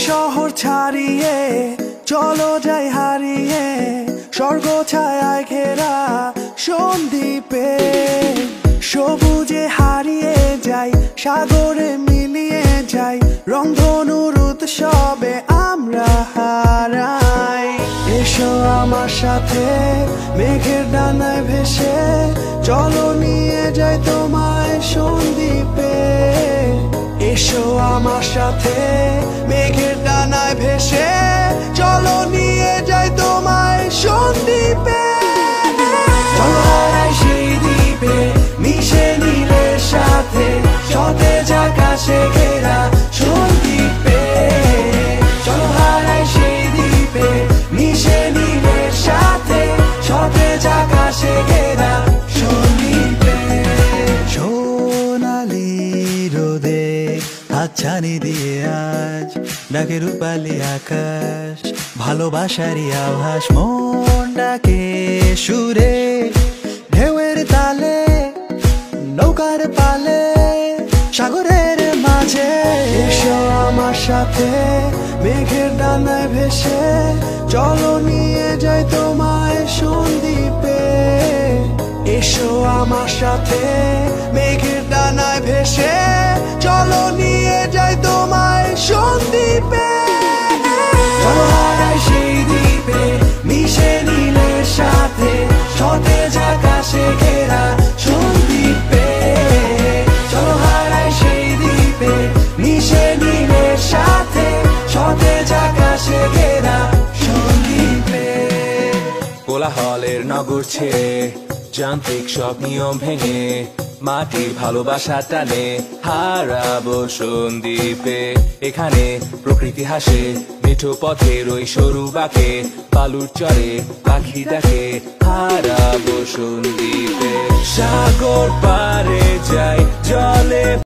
শহর ছাড়িয়ে চলো যাই হারিয়ে স্বর্গ ছায়ায় ঘেরা সন্দ্বীপে। সবুজে হারিয়ে যাই, সাগরে মিলিয়ে যাই, রংধনুর উৎসবে আমরা হারাই। এসো আমার সাথে মেঘের ডানায় ভেসে, চলো নিয়ে যাই তোমায় সন্দ্বীপে। এসো আমার সাথে মেঘের ডানায় ভেসে, চলো নিয়ে যাই তোমায় সন্দ্বীপে। চলো হারাই সেই দ্বীপে, মিশে নীলের সাথে, সতেজ আকাশে ঘেরা সন্দ্বীপে। চলো হারাই সেই দ্বীপে, মিশে নীলের সাথে, সতেজ আকাশে ঘেরা সন্দ্বীপে। সোনালি রোদে হাতছানি দিয়ে আজ ডাকে রূপালি আকাশ, ভালোবাসারই আভাস মন ডাকে সুরে, ঢেউয়ের তালে, নৌকার পালে, সাগরের মাঝে। এসো আমার সাথে মেঘের ডানায় ভেসে, চলো নিয়ে যাই তোমায় সন্দ্বীপে। এসো আমার সাথে মেঘের ডানায় ভেসে, চলো নিয়ে যাই তোমায় সন্দ্বীপে। চলো হারাই সেই দ্বীপে, মিশে নীলের সাথে, সতেজ আকাশে ঘেরা সন্দ্বীপে। চলো হারাই সেই দ্বীপে, মিশে নীলের সাথে, সতেজ আকাশে ঘেরা সন্দ্বীপে। কোলাহলের নগর ছেড়ে, যান্ত্রিক সব নিয়ম ভেঙে, মাটির ভালোবাসা টানে হারাবো সন্দ্বীপে। এখানে প্রকৃতি হাসে, মিঠো পথের ওই সরু বাঁকে, বালুর চরে পাখি ডাকে হারাবো সন্দ্বীপে। সাগর পারে যাই, জলে